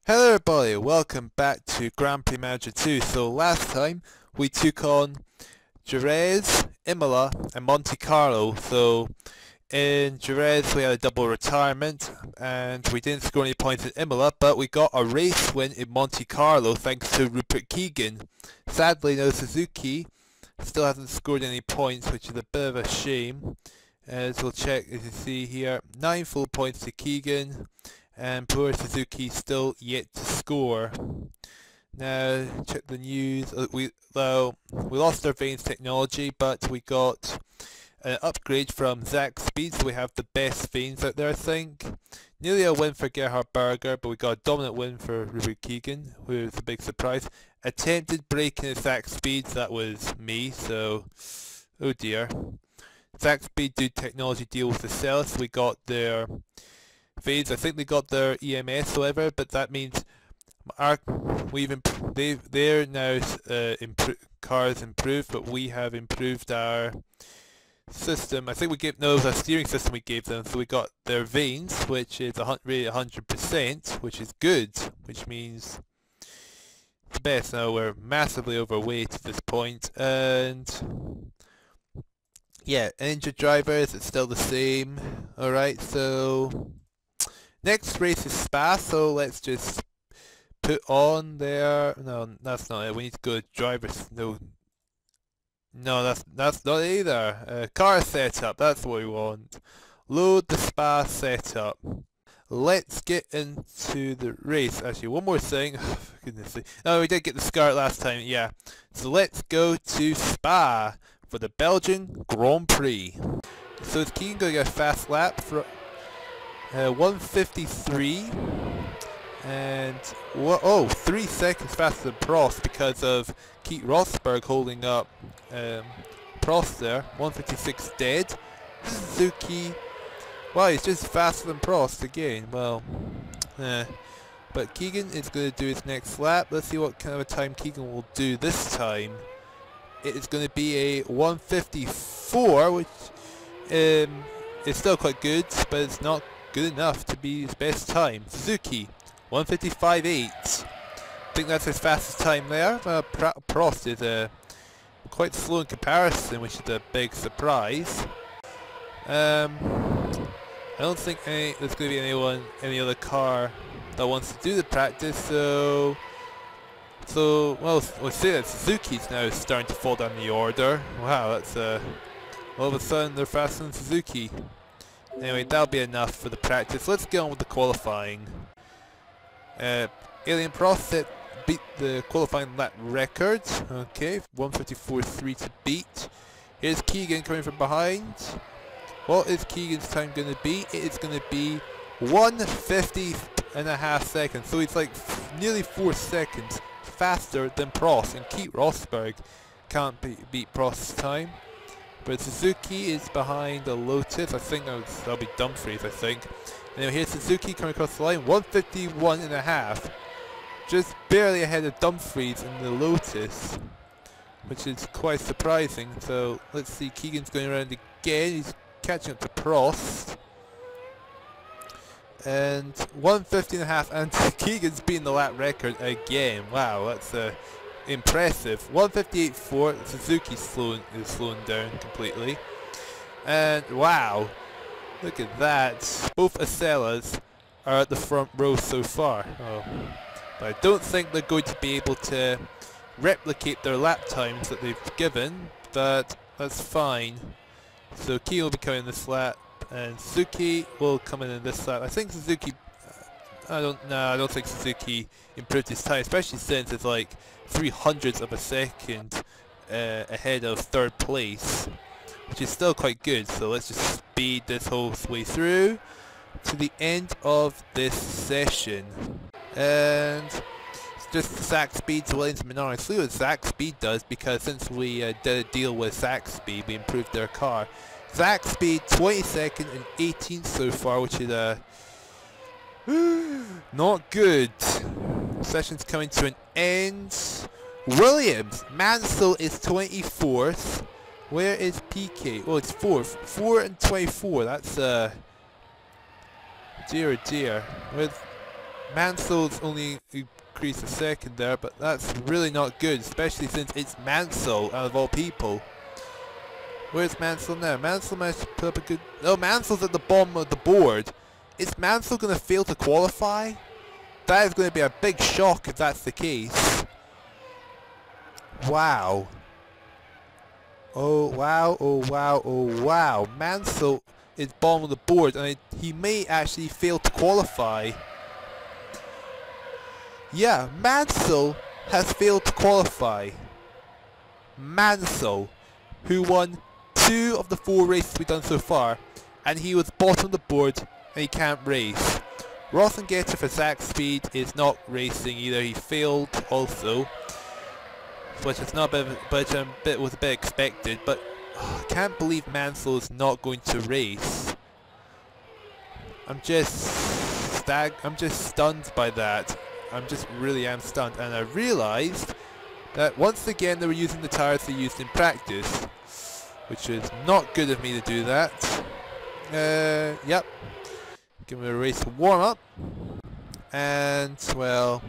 Hello everybody, welcome back to Grand Prix Manager 2. So last time we took on Jerez, Imola and Monte Carlo. So in Jerez we had a double retirement and we didn't score any points in Imola, but we got a race win in Monte Carlo thanks to Rupert Keegan. Sadly no Suzuki, still hasn't scored any points, which is a bit of a shame. As we'll check, as you see here, 9 full points to Keegan. And poor Suzuki still yet to score. Now check the news. We lost our Vanes technology, but we got an upgrade from Zach Speed, so we have the best Vanes out there, I think. Nearly a win for Gerhard Berger, but we got a dominant win for Rupert Keegan, who was a big surprise. Attempted breaking at Zach Speed, that was me, so oh dear. Zach Speed do technology deal with Ossella, so we got their Vanes. I think they got their EMS, however, but that means they're now cars improved, but we have improved our system. I think it was a steering system we gave them, so we got their Vanes, which is really 100%, which is good, which means the best. Now we're massively overweight at this point, and yeah, engine drivers, it's still the same. Alright, so next race is Spa, so let's just put on there. No, that's not it. We need to go to drivers. No, that's not either. Car setup, that's what we want. Load the Spa setup. Let's get into the race. Actually, one more thing. For goodness sake. Oh, we did get the start last time, yeah. So let's go to Spa for the Belgian Grand Prix. So is Keegan going to get a fast lap for 153 and 3 seconds faster than Prost because of Keith Rosberg holding up Prost there. 156 dead. Suzuki, wow, he's just faster than Prost again. Well, but Keegan is going to do his next lap. Let's see what kind of a time Keegan will do this time. It is going to be a 154, which is still quite good, but it's not good enough to be his best time. Suzuki, 155.8. I think that's his fastest time there. Prost is quite slow in comparison, which is a big surprise. I don't think there's going to be any other car that wants to do the practice, so well, we'll see that Suzuki's now starting to fall down the order. Wow, that's all of a sudden they're faster than Suzuki. Anyway, that'll be enough for the practice. Let's get on with the qualifying. Alien Prost beat the qualifying lap record. Okay, 154.3 to beat. Here's Keegan coming from behind. What is Keegan's time going to be? It is going to be 150.5 seconds. So it's like nearly 4 seconds faster than Prost, and Keith Rosberg can't beat Prost's time. But Suzuki is behind the Lotus. I think that'll be Dumfries, I think. And now here's Suzuki coming across the line, 151.5. Just barely ahead of Dumfries in the Lotus, which is quite surprising. So let's see, Keegan's going around again. He's catching up to Prost. And 150.5, and Keegan's beating the lap record again. Wow, that's impressive. 158.4. Suzuki's slowing down completely. And wow, look at that. Both Ossellas are at the front row so far. Oh. But I don't think they're going to be able to replicate their lap times that they've given, but that's fine. So Keegan will be coming this lap, and Suzuki will come in this lap. I think Suzuki, I don't think Suzuki improved his time, especially since it's like 300ths of a second ahead of third place, which is still quite good. So let's just speed this whole way through to the end of this session. And it's just Zach Speed to Williams Minardi. See what Zach Speed does, because since we did a deal with Zach Speed, we improved their car. Zach Speed 22nd and 18th so far, which is not good. Session's coming to an end. Williams, Mansell is 24th. Where is PK? Oh, it's 4th. 4 and 24. That's dear oh dear. With Mansell's only increased a second there, but that's really not good, especially since it's Mansell out of all people. Where's Mansell now? Mansell managed to put up a good... Oh, Mansell's at the bottom of the board. Is Mansell going to fail to qualify? That is going to be a big shock if that's the case. Wow. Oh wow, oh wow, oh wow. Mansell is bottom of the board and he may actually fail to qualify. Yeah, Mansell has failed to qualify. Mansell, who won 2 of the 4 races we've done so far, and he was bottom of the board and he can't race. Rothengetter for Zach Speed is not racing either. He failed also, which is not a bit, was a bit expected. But I can't believe Mansell is not going to race. I'm just stunned by that. I'm just really am stunned, and I realised that once again they were using the tyres they used in practice, which is not good of me to do that. Yep. Give me a race warm up, and well,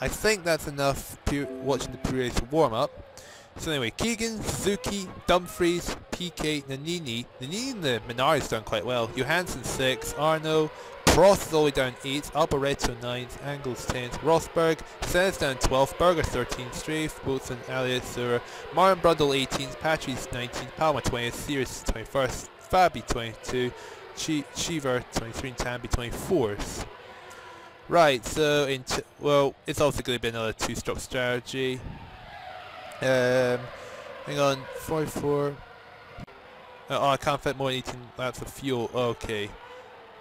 I think that's enough watching the pre-race warm up. So anyway, Keegan, Suzuki, Dumfries, PK, Nannini. Nannini and the Minardi's done quite well. Johansson 6, Arno, Prost is all the way down 8, Alboreto 9th, Angles 10th, Rosberg, Senna's down 12th, Berger 13th, Strafe, Wilson, Alias, Surer, Martin Brundle 18th, Patrice 19th, Palmer 20th, Sears 21st, Fabi 22, Cheever 23 and Tamby 24th. Right, so well, it's also going to be another 2-stroke strategy. Hang on, 44. Oh, I can't fit more than 18 laps of fuel. Okay.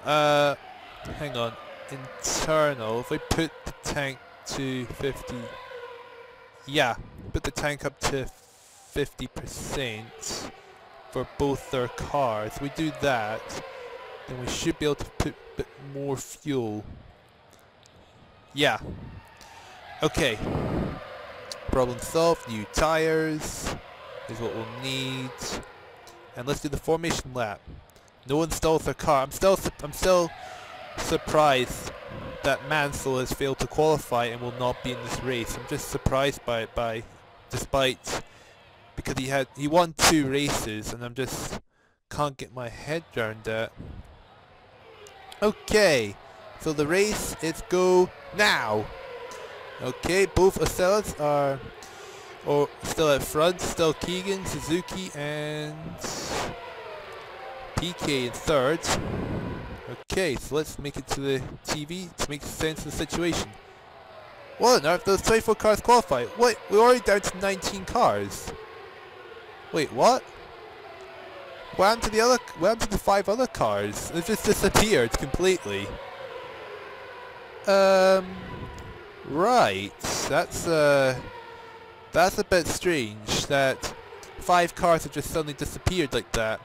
Hang on. Internal. If I put the tank to 50. Yeah, put the tank up to 50% for both their cars. If we do that, then we should be able to put a bit more fuel. Yeah. Okay. Problem solved. New tires is what we'll need. And let's do the formation lap. No one stalls their car. I'm still surprised that Mansell has failed to qualify and will not be in this race. I'm just surprised by despite because he won 2 races, and I'm just can't get my head around that. Okay, so the race is go now. Okay, both Ossellas are still at front. Still Keegan, Suzuki, and PK in 3rd. Okay, so let's make it to the TV to make sense of the situation. What on earth? Those 24 cars qualify. What? We're already down to 19 cars. Wait, what? What happened to the other? What happened to the 5 other cars? It just disappeared completely. Right. That's a bit strange that 5 cars have just suddenly disappeared like that.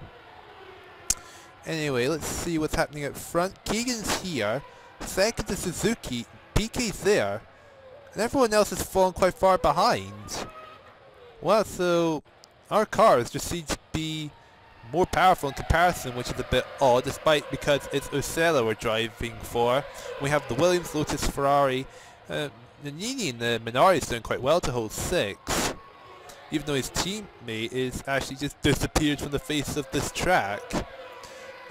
Anyway, let's see what's happening up front. Keegan's here. Second is Suzuki. PK's there. And everyone else has fallen quite far behind. Well, so our cars just seem to be more powerful in comparison, which is a bit odd, despite because it's Ossella we're driving for. We have the Williams, Lotus, Ferrari. Nannini and the Minardi's doing quite well to hold 6. Even though his teammate is actually just disappeared from the face of this track.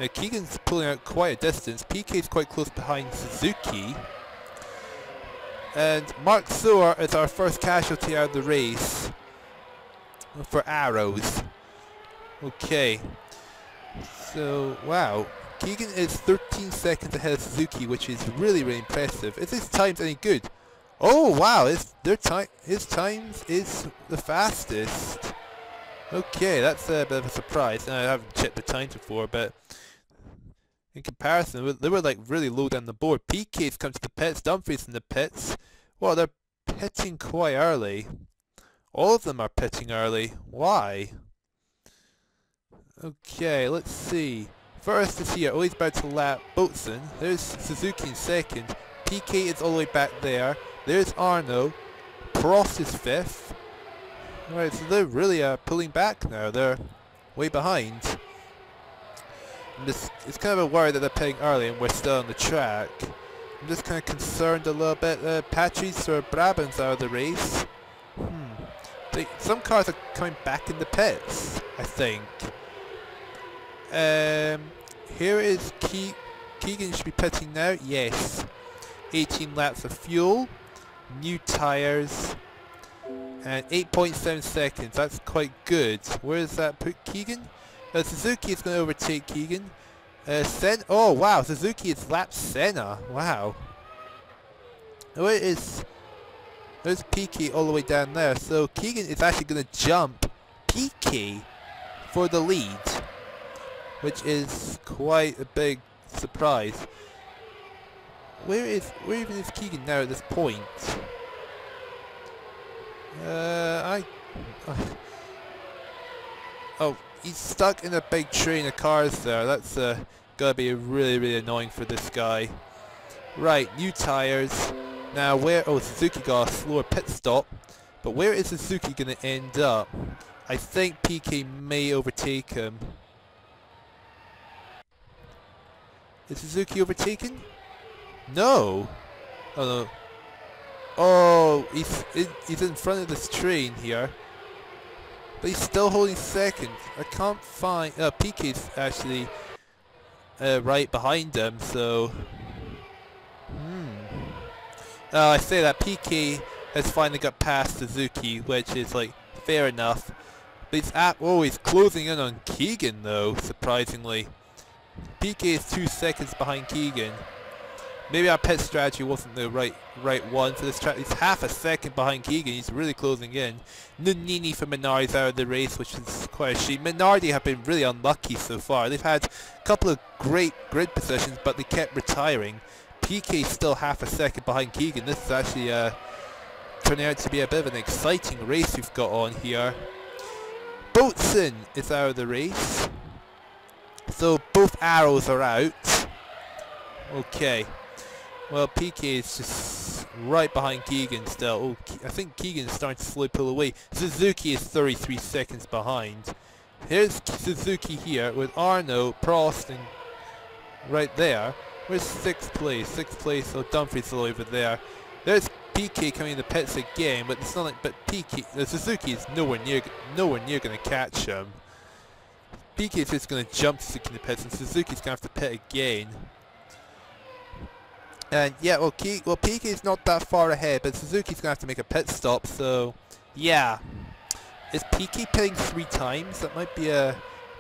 Now Keegan's pulling out quite a distance. PK's quite close behind Suzuki. And Mark Soar is our first casualty out of the race for arrows. Okay. So, wow. Keegan is 13 seconds ahead of Suzuki, which is really, really impressive. Is his times any good? Oh, wow. His times is the fastest. Okay, that's a bit of a surprise. And I haven't checked the times before, but in comparison, they were like really low down the board. PK's come to the pits, Dumfries in the pits. Well, they're pitting quite early. All of them are pitting early. Why? Okay, let's see. First is here, always about to lap Boatswain. There's Suzuki in 2nd. PK is all the way back there. There's Arno. Prost is 5th. Right, so they're really pulling back now. They're way behind. And it's kind of a worry that they're pitting early and we're still on the track. I'm just kind of concerned a little bit. Patrice or Brabant's out of the race. Some cars are coming back in the pits, I think. Here is Keegan should be pitting now. Yes. 18 laps of fuel, new tyres, and 8.7 seconds. That's quite good. Where does that put Keegan? Suzuki is going to overtake Keegan. Oh wow, Suzuki has lapped Senna. Wow. There's Piquet all the way down there. So Keegan is actually going to jump Piquet for the lead, which is quite a big surprise. Where even is Keegan now at this point? Oh, he's stuck in a big train of cars there. That's gotta be really, really annoying for this guy. Right, new tyres. Now where? Oh, Suzuki got a slower pit stop. But where is Suzuki gonna end up? I think Piquet may overtake him. Is Suzuki overtaken? No. Oh no. Oh, he's in front of this train here. But he's still holding second. I can't find... Piquet's actually right behind him, so... I say that Piquet has finally got past Suzuki, which is like fair enough. But he's closing in on Keegan though, surprisingly. Piquet is 2 seconds behind Keegan. Maybe our pit strategy wasn't the right one for this track. He's half a second behind Keegan. He's really closing in. Nannini for Minardi's out of the race, which is quite a shame. Minardi have been really unlucky so far. They've had a couple of great grid positions, but they kept retiring. Piquet's still half a second behind Keegan. This is actually turning out to be a bit of an exciting race we've got on here. Boatswain is out of the race. So both arrows are out. Okay. Well, Piquet is just right behind Keegan still. Oh, I think Keegan is starting to slowly pull away. Suzuki is 33 seconds behind. Here's Suzuki here with Arno, Prost, and right there. Where's 6th place? 6th place, so Dumfries is over there. There's Piquet coming in the pits again, but it's not like, but Suzuki is nowhere near going to catch him. Piquet is just going to jump Suzuki in the pits, and Suzuki's going to have to pit again. And yeah, well, Piquet's not that far ahead, but Suzuki's going to have to make a pit stop, so yeah. Is Piquet pitting 3 times? That might be a...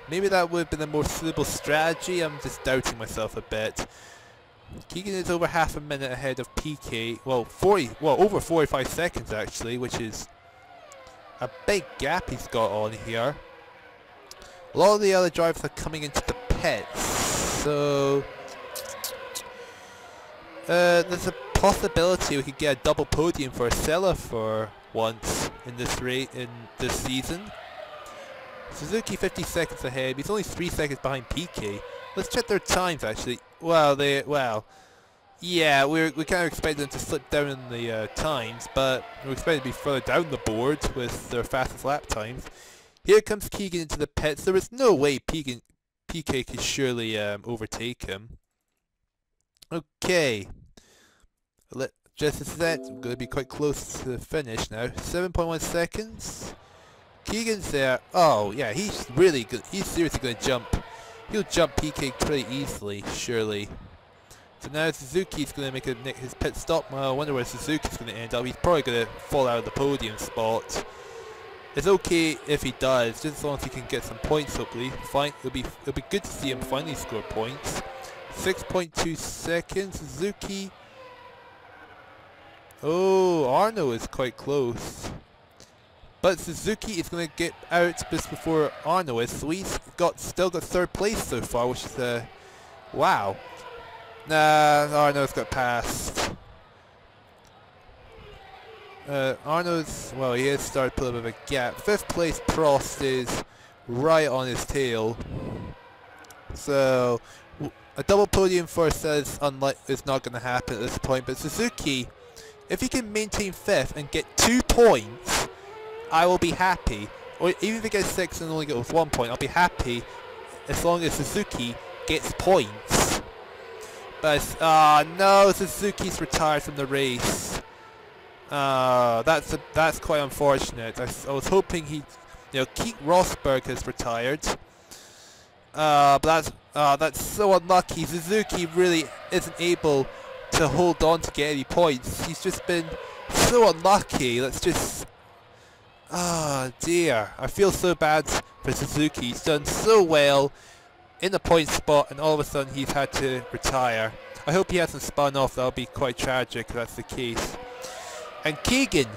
Maybe that would have been a more suitable strategy. I'm just doubting myself a bit. Keegan is over half a minute ahead of Piquet. Well, over 45 seconds actually, which is a big gap he's got on here. A lot of the other drivers are coming into the pits, so there's a possibility we could get a double podium for Ossella for once in this season. Suzuki 50 seconds ahead. He's only 3 seconds behind Piquet. Let's check their times actually. Yeah, we kind of expected them to slip down in the times, but we expected to be further down the board with their fastest lap times. Here comes Keegan into the pits. There is no way Piquet could surely overtake him. Okay. Just as that, I'm going to be quite close to the finish now. 7.1 seconds. Keegan's there. Oh, yeah, he's really good. He's seriously going to jump. He'll jump Piquet pretty easily, surely. So now Suzuki's going to make his pit stop. Well, I wonder where Suzuki's going to end up. He's probably going to fall out of the podium spot. It's okay if he does, just as long as he can get some points, hopefully. Fine. It'll be good to see him finally score points. 6.2 seconds. Suzuki. Oh, Arno is quite close. But Suzuki is going to get out just before Arno is, so he's still got 3rd place so far, which is wow. Nah, Arno's got past. Arno's, well, he has started to put a bit of a gap. 5th place Prost is right on his tail. So a double podium for us is not going to happen at this point. But Suzuki, if he can maintain 5th and get 2 points, I will be happy. Or even if he gets 6 and only gets 1 point, I'll be happy as long as Suzuki gets points. But no, Suzuki's retired from the race. That's quite unfortunate. I was hoping Keith Rosberg has retired. But that's so unlucky. Suzuki really isn't able to hold on to get any points. He's just been so unlucky. Let's just... dear. I feel so bad for Suzuki. He's done so well in the point spot and all of a sudden he's had to retire. I hope he hasn't spun off. That'll be quite tragic if that's the case. And Keegan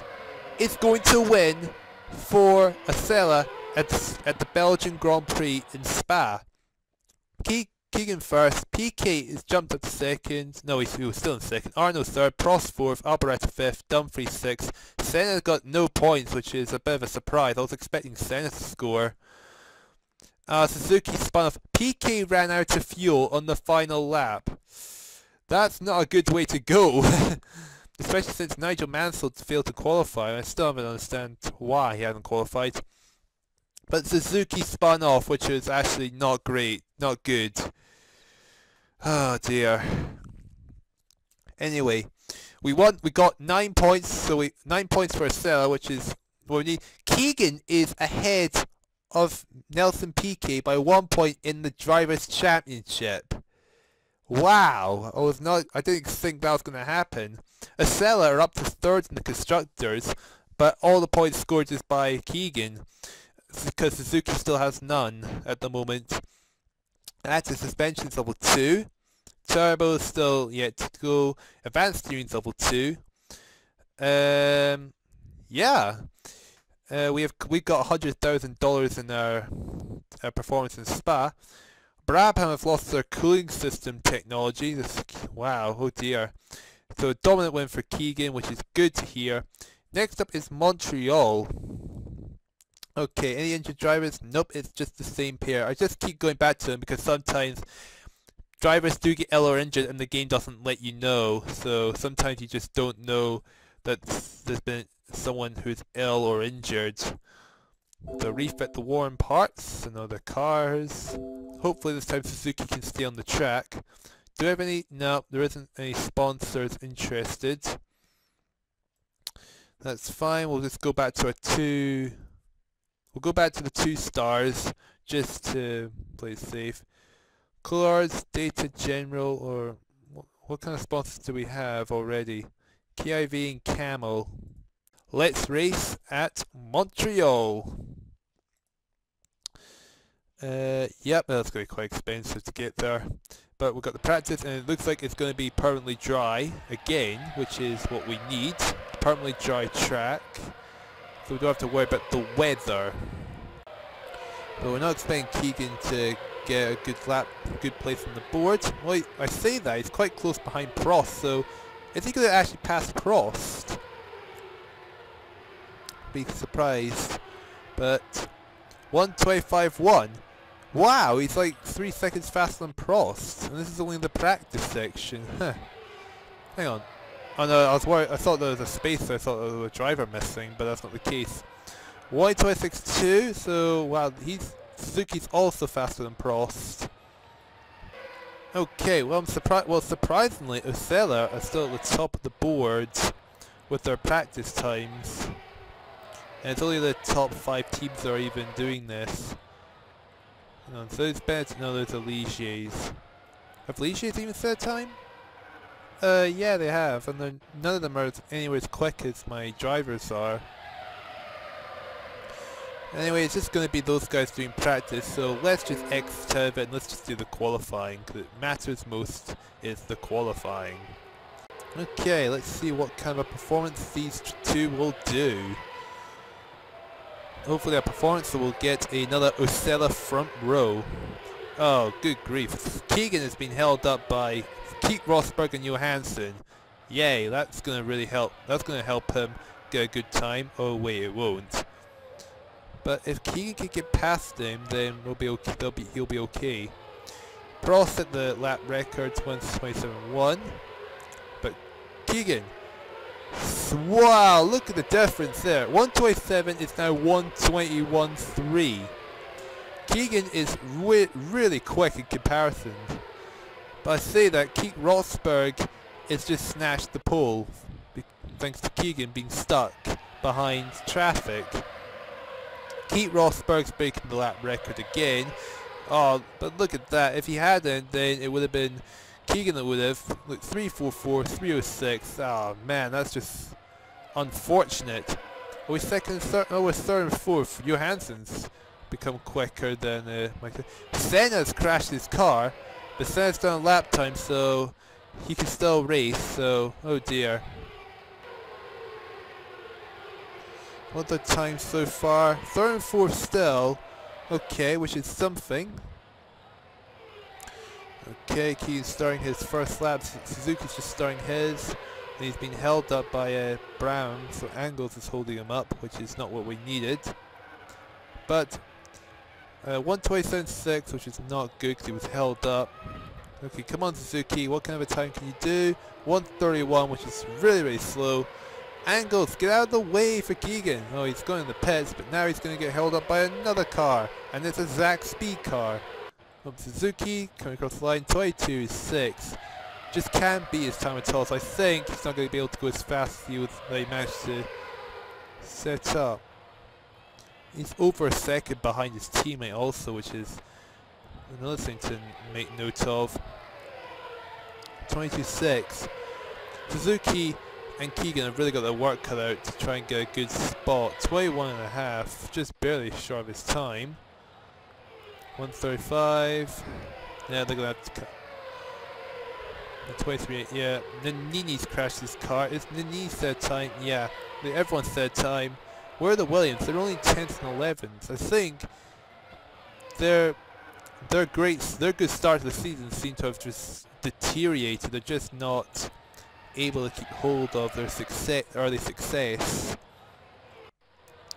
is going to win for Ossella at the Belgian Grand Prix in Spa. Keegan first, PK is jumped up to second, no he was still in second, Arno third, Prost fourth, Alboreto fifth, Dumfries sixth, Senna got no points, which is a bit of a surprise. I was expecting Senna to score. Suzuki spun off, PK ran out of fuel on the final lap. That's not a good way to go, especially since Nigel Mansell failed to qualify. I still don't understand why he hasn't qualified. But Suzuki spun off, which was actually not great, not good. Oh dear. Anyway, we got 9 points, so 9 points for Ossella, which is what we need. Keegan is ahead of Nelson Piquet by 1 point in the Drivers' Championship. Wow, I didn't think that was going to happen. Ossella are up to third in the Constructors, but all the points scored is by Keegan, because Suzuki still has none at the moment. Active suspension's level 2. Turbo is still yet to go. Advanced steering's level 2. Yeah. We've got $100,000 in our performance in Spa. Brabham have lost their cooling system technology. Wow, oh dear. So a dominant win for Keegan, which is good to hear. Next up is Montreal. Okay, any injured drivers? Nope, it's just the same pair. I just keep going back to them because sometimes drivers do get ill or injured and the game doesn't let you know. So sometimes you just don't know that there's been someone who's ill or injured. So refit the worn parts and other cars. Hopefully this time Suzuki can stay on the track. Do I have any? No, there isn't any sponsors interested. That's fine, we'll just go back to our two... We'll go back to the 2 stars, just to play it safe. Colors, Data General, or... What kind of sponsors do we have already? KIV and Camel. Let's race at Montreal. Yep, that's going to be quite expensive to get there. But we've got the practice and it looks like it's going to be permanently dry again, which is what we need. Permanently dry track. So we don't have to worry about the weather. But we're not expecting Keegan to get a good place on the board. Well, I say that, he's quite close behind Prost, so is he going to actually pass Prost? Be surprised. But 1:25.1. Wow, he's like 3 seconds faster than Prost, and this is only the practice section. Huh. Hang on. Oh no, I was worried. I thought there was a space. I thought there was a driver missing, but that's not the case. 1:26.2. So wow, Suzuki's also faster than Prost. Okay, well I'm surprised. Well, surprisingly, Ossella are still at the top of the board with their practice times, and it's only the top 5 teams that are even doing this. No, so it's better. No, there's a Ligier's. Have Ligier's even set a time? Yeah, they have, and none of them are anywhere as quick as my drivers are. Anyway, it's just going to be those guys doing practice, so let's just exit out of it and let's just do the qualifying, because it matters most is the qualifying. Okay, let's see what kind of a performance these two will do. Hopefully a performance that will get another Ossella front row. Oh, good grief. Keegan has been held up by Keith Rosberg and Johansson. Yay, that's going to really help. That's going to help him get a good time. Oh wait, it won't. But if Keegan can get past him, then we'll be okay. He'll be okay. Prost at the lap record 1:27.1. But Keegan, wow, look at the difference there. 1:27 is now 1:21.3. Keegan is really quick in comparison. But I say that Keith Rosberg has just snatched the pole thanks to Keegan being stuck behind traffic. Keith Rosberg's breaking the lap record again. Oh, but look at that. If he hadn't, then it would have been Keegan that would have. Look, 344, 306. Oh man, that's just unfortunate. Are we second, third? Oh, we're third and fourth. Johansson's become quicker than Michael. Senna's crashed his car, but Senna's done a lap time, so he can still race. So, oh dear. What the time so far? Third and fourth still. Okay, which is something. Okay, Keegan's starting his first lap. Suzuki's just starting his. And he's been held up by Brown, so Angles is holding him up, which is not what we needed. But 1:27.6, which is not good because he was held up. Okay, come on Suzuki, what kind of a time can you do? 1:31, which is really, really slow. Angles, get out of the way for Keegan. Oh, he's going in the pits, but now he's going to get held up by another car. And it's a Zach Speed car. Suzuki coming across the line, 22.6. Just can't beat his time at all, so I think he's not going to be able to go as fast as he managed to set up. He's over a second behind his teammate also, which is another thing to make note of. 22.6. Suzuki and Keegan have really got their work cut out to try and get a good spot. 21.5, just barely short of his time. 1:35. Yeah, they're gonna have to cut. 23.8. Yeah, Nannini's crashed his car. It's Nannini's third time. Yeah, everyone's third time. Where are the Williams? They're only 10th and 11th. I think their good start to the season seem to have just deteriorated. They're just not able to keep hold of their early success.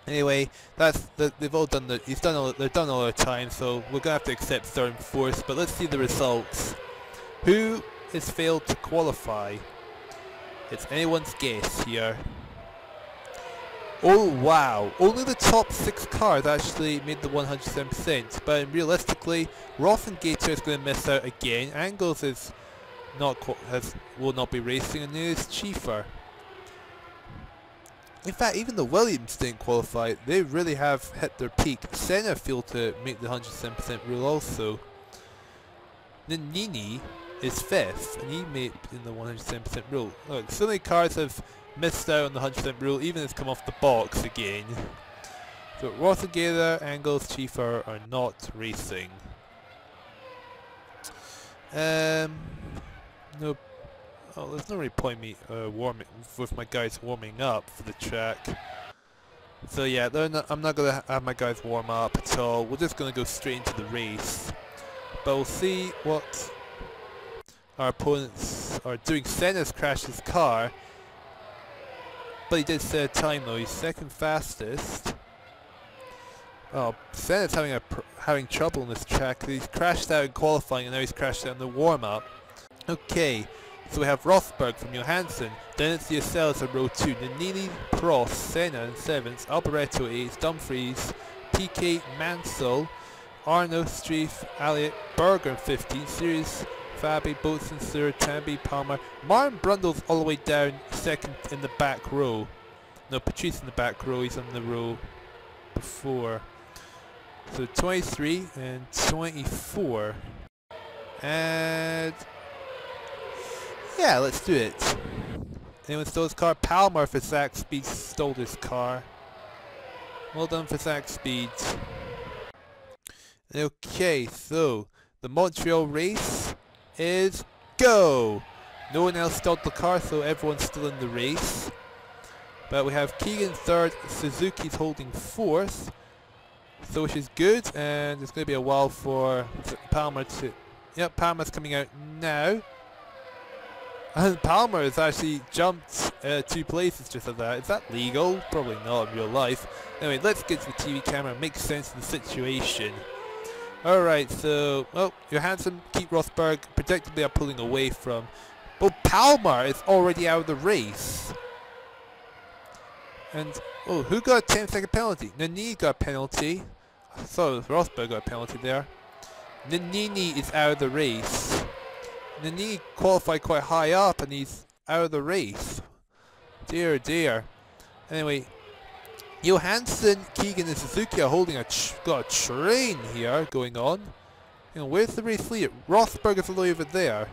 Anyway, they've all done they've done all their time, so we're gonna have to accept third and fourth. But let's see the results. Who has failed to qualify? It's anyone's guess here. Oh wow! Only the top 6 cars actually made the 107%. But realistically, Rothengater is going to miss out again. Angles is will not be racing, and neither is Schiefer. In fact, even the Williams didn't qualify. They really have hit their peak. Senna failed to make the 107% rule also. Nannini is 5th, and he made in the 107% rule. Look, so many cars have missed out on the 100% rule, even has come off the box again. So Rothengater, Angles, Schiefer are not racing. No. Oh, there's no really point me warming with my guys warming up for the track. So yeah, I'm not gonna have my guys warm up at all. We're just gonna go straight into the race. But we'll see what our opponents are doing. Senna's crashed his car, but he did set a time though. He's second fastest. Oh, Senna's having trouble in this track. He's crashed out in qualifying, and now he's crashed out in the warm up. Okay. So we have Rosberg from Johansson, then it's the Ossellas in row 2, Nannini, Prost, Senna in 7th, Alboreto 8th, Dumfries, PK, Mansell, Arno, Streif, Elliott, Berger in 15th, Series, Fabi, Boatson, Sir, Tamby, Palmer, Martin Brundle's all the way down 2nd in the back row. No, Patrice in the back row, he's on the row before. So 23 and 24. And yeah, let's do it. Anyone stole his car? Palmer for Zach Speed stole his car. Well done for Zach Speed. Okay, so the Montreal race is go! No one else stole the car, so everyone's still in the race. But we have Keegan 3rd, Suzuki's holding 4th. So which is good, and it's going to be a while for Palmer to... Yep, Palmer's coming out now. And Palmer has actually jumped 2 places just like that. Is that legal? Probably not in real life. Anyway, let's get to the TV camera and make sense of the situation. Alright, so... Oh, Johansson, Keith Rosberg predictably are pulling away from... Oh, Palmer is already out of the race. And... Oh, who got a 10-second penalty? Nannini got a penalty. I thought Rosberg got a penalty there. Nannini is out of the race. Nani qualified quite high up and he's out of the race. Dear, dear. Anyway, Johansson, Keegan and Suzuki are holding got a train here going on. You know, where's the race leader? Rosberg is all the way over there.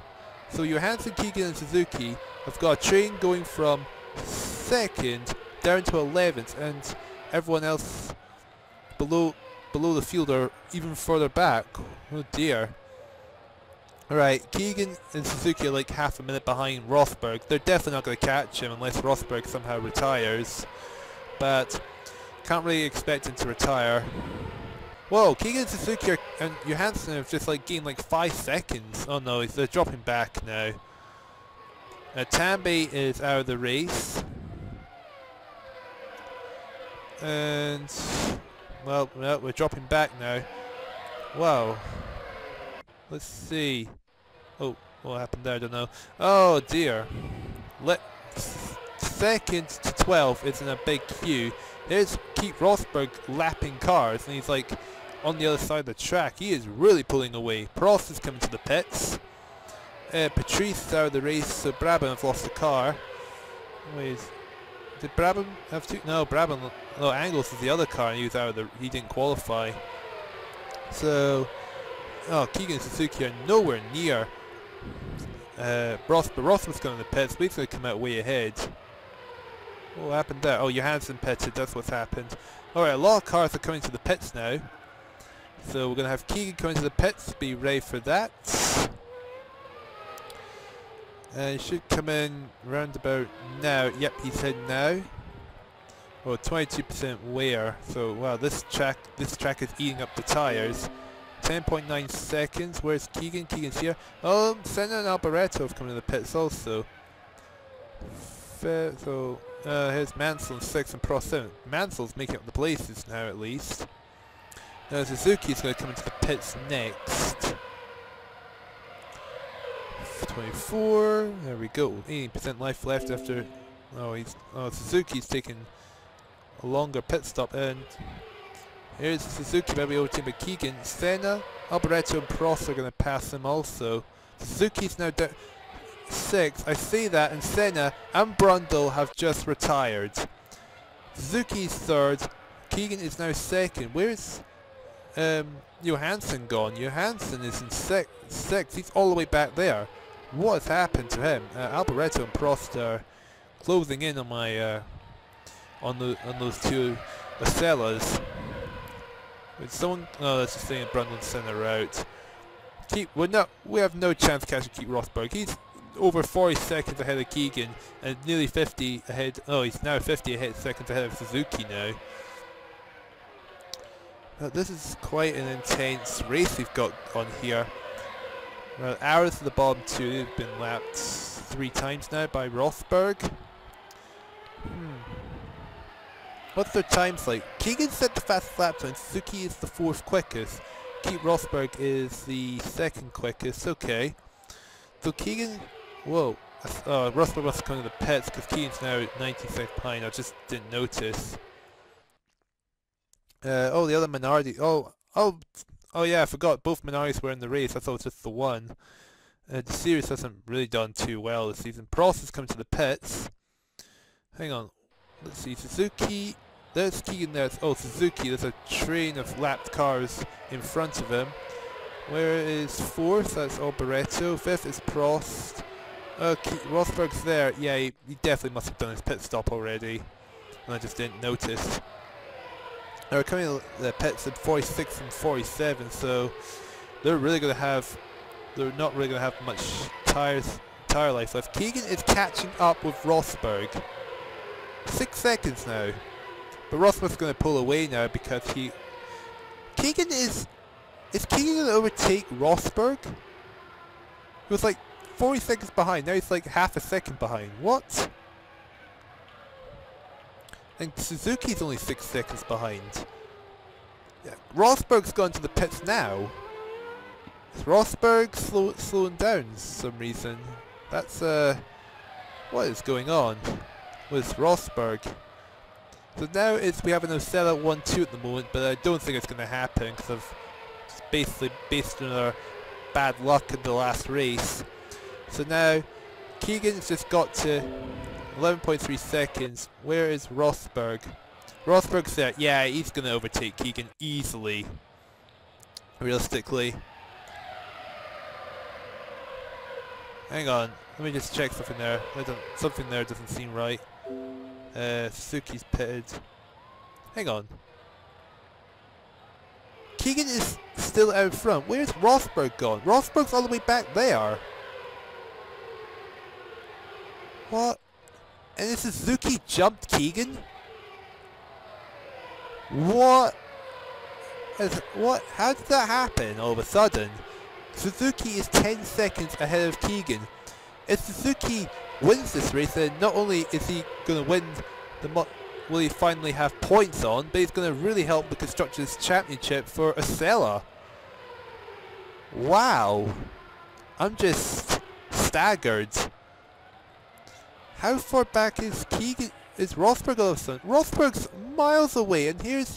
So Johansson, Keegan and Suzuki have got a train going from 2nd down to 11th, and everyone else below the field are even further back. Oh dear. Alright, Keegan and Suzuki are like half a minute behind Rosberg. They're definitely not going to catch him unless Rosberg somehow retires. But can't really expect him to retire. Whoa, Keegan, Suzuki and Johansson have just like gained like 5 seconds. Oh no, they're dropping back now. Tambe is out of the race. And well, we're dropping back now. Wow. Let's see. Oh, what happened there? I don't know. Oh dear. 2nd to 12 is in a big queue. There's Keith Rosberg lapping cars, and he's like on the other side of the track. He is really pulling away. Prost is coming to the pits. Patrice is out of the race, so Brabham have lost the car. Wait, did Brabham have two? No, Brabham. No, Angles is the other car, and he was out of the. He didn't qualify. So, Keegan and Suzuki are nowhere near. Rosberg's going to the pits, but he's going to come out way ahead. What happened there? Oh, Johansson pitted, that's what's happened. Alright, a lot of cars are coming to the pits now. So we're going to have Keegan coming to the pits, be ready for that. He should come in round about now. Yep, he's heading now. Oh, 22% wear. So wow, this track is eating up the tyres. 10.9 seconds. Where's Keegan? Keegan's here. Oh, Senna and Alboreto have come to the pits also. So here's Mansell in 6th and Prost 7th. Mansell's making up the places now at least. Now Suzuki's going to come into the pits next. 24. There we go. 80% life left after. Suzuki's taking a longer pit stop, and here's Suzuki maybe overtaken by Keegan. Senna, Alboreto and Prost are going to pass him also. Suzuki's now down 6. I see that, and Senna and Brundle have just retired. Suzuki's 3rd. Keegan is now 2nd. Where's Johansson gone? Johansson is in 6th. He's all the way back there. What has happened to him? Alboreto and Prost are closing in on my on those two Ossellas. With someone, oh, that's just saying Brundle and Senna are out. We have no chance of catching Keith Rosberg. He's over 40 seconds ahead of Keegan and nearly 50 ahead. Oh, he's now 50 seconds ahead of Suzuki now. This is quite an intense race we've got on here. Hours to the bottom 2, they've been lapped 3 times now by Rosberg. What's their times like? Keegan set the fastest lap time, Suzuki is the 4th quickest. Keith Rosberg is the 2nd quickest, okay. So Keegan, whoa, Rosberg must have come to the pits because Keegan's now at 19 seconds behind, I just didn't notice. The other Minardi, oh yeah, I forgot, both Minardis were in the race, I thought it was just the one. The series hasn't really done too well this season. Prost is coming to the pits. Hang on, let's see, Suzuki, there's Keegan there, Suzuki, there's a train of lapped cars in front of him. Where is 4th? That's Alboreto. 5th is Prost. Rosberg's there. Yeah, he definitely must have done his pit stop already, and I just didn't notice. They're coming to the pits at 46 and 47, so they're not really going to have much tire life left. Keegan is catching up with Rosberg. 6 seconds now. But Rosberg's going to pull away now because Keegan is Keegan going to overtake Rosberg? He was like 40 seconds behind, now he's like half a second behind. What? And Suzuki's only 6 seconds behind. Yeah, Rosberg's gone to the pits now. Is Rosberg slowing down for some reason? That's what is going on with Rosberg? So now we have an Ossella 1-2 at the moment, but I don't think it's going to happen because of basically based on our bad luck in the last race. So now Keegan's just got to 11.3 seconds. Where is Rosberg? Rosberg's there. Yeah, he's going to overtake Keegan easily. Realistically. Hang on. Let me just check something there. Something there doesn't seem right. Suzuki's pitted. Hang on. Keegan is still out front. Where's Rosberg gone? Rosberg's all the way back there. What? And the Suzuki jumped Keegan? What? What? How did that happen all of a sudden? Suzuki is 10 seconds ahead of Keegan. If Suzuki wins this race, then not only is he going to win will he finally have points on, but he's going to really help the Constructors' Championship for Ossella. Wow. I'm just staggered. How far back is Keegan? Is Rosberg all of a sudden? Rosberg's miles away, and here's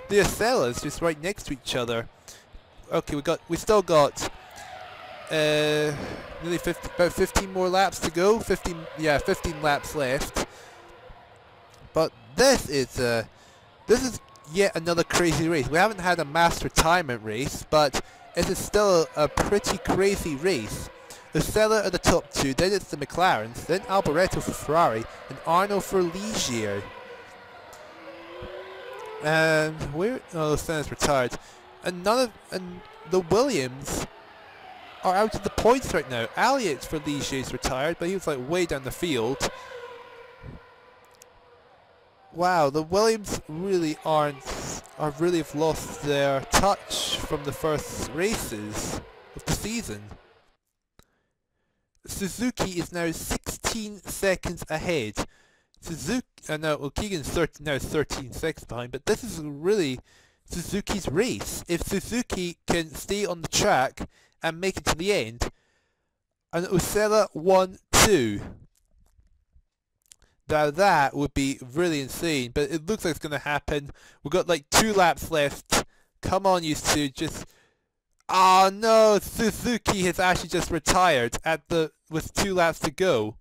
the Ossellas just right next to each other. Okay, we still got nearly about 15 more laps to go. 15 laps left. But this is yet another crazy race. We haven't had a mass retirement race, but it is still a pretty crazy race. Ossella are the top two, then it's the McLarens, then Alboreto for Ferrari, and Arno for Ligier. And Senna's retired. And the Williams are out of the points right now. Elliott for Ligier's retired, but he was like way down the field. Wow, the Williams really really have lost their touch from the first races of the season. Suzuki is now 16 seconds ahead. Keegan's now 13 seconds behind, but this is really Suzuki's race. If Suzuki can stay on the track and make it to the end, and Ossella 1-2. Now that would be really insane, but it looks like it's going to happen. We've got like 2 laps left. Come on, you two, just... Oh no, Suzuki has actually just retired with 2 laps to go.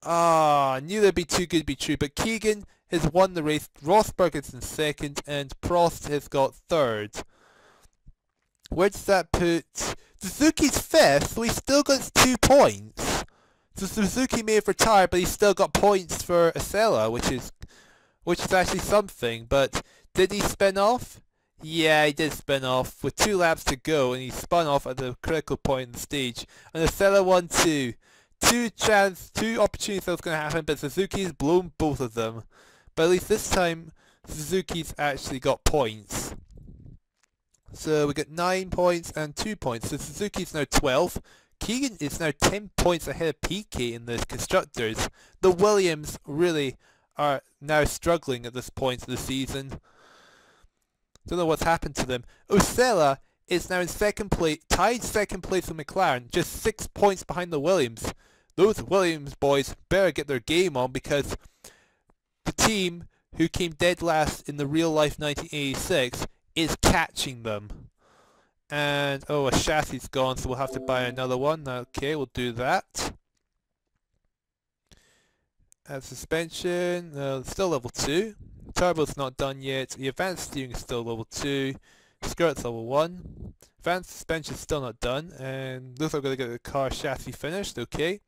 I knew that'd be too good to be true, but Keegan has won the race, Rosberg is in second, and Prost has got third. Where does that put... Suzuki's fifth, so he's still got 2 points. So Suzuki may have retired, but he's still got points for Ossella, which is actually something. But did he spin off? Yeah, he did spin off with 2 laps to go, and he spun off at the critical point in the stage. And Ossella won 2. 2 opportunities that was going to happen, but Suzuki's blown both of them. But at least this time, Suzuki's actually got points. So we got 9 points and 2 points. So Suzuki's now 12. Keegan is now 10 points ahead of PK in the Constructors. The Williams really are now struggling at this point of the season. Don't know what's happened to them. Ossella is now in second place, tied second place with McLaren, just 6 points behind the Williams. Those Williams boys better get their game on, because the team who came dead last in the real life 1986 is catching them. And a chassis is gone, so we'll have to buy another one. Okay, we'll do that. Suspension, still level 2. Turbo's not done yet. The advanced steering is still level 2. Skirt's level 1. Advanced suspension is still not done. And looks like we're going to get the car chassis finished. Okay.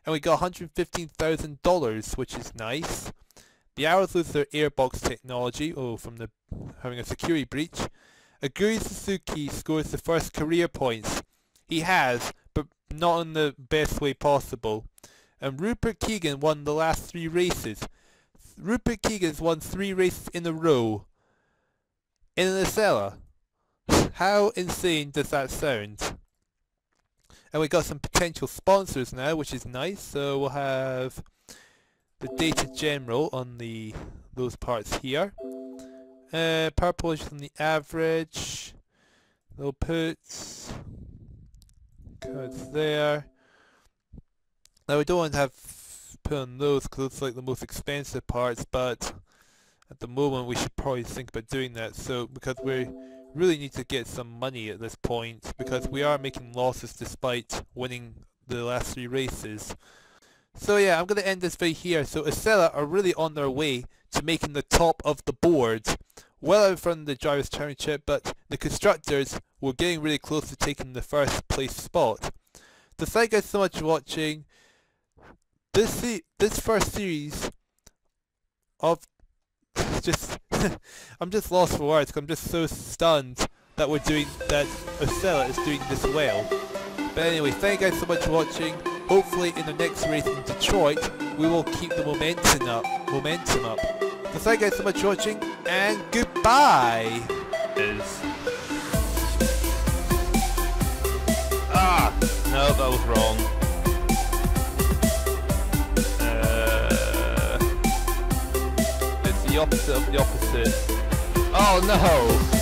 And we got $115,000, which is nice. The Arrows lose their airbox technology. From having a security breach. Aguri Suzuki scores the first career points. He has, but not in the best way possible. And Rupert Keegan won the last 3 races. Rupert Keegan's won 3 races in a row in an Ossella. How insane does that sound? And we got some potential sponsors now, which is nice. So we'll have the data general on those parts here. Purple is on the average. We'll put codes there. Now we don't want to have put on those because it's like the most expensive parts, but at the moment we should probably think about doing that. So because we're really need to get some money at this point because we are making losses despite winning the last 3 races. So yeah, I'm going to end this video here. So Ossella are really on their way to making the top of the board, well out in front of the Drivers' Championship, but the Constructors were getting really close to taking the first place spot. So thank you guys so much for watching. This first series of just I'm just lost for words because I'm just so stunned that Ossella is doing this well. But anyway, thank you guys so much for watching. Hopefully in the next race in Detroit we will keep the momentum up. So thank you guys so much for watching and goodbye. No, that was wrong. It's the opposite of the opposite. Oh no!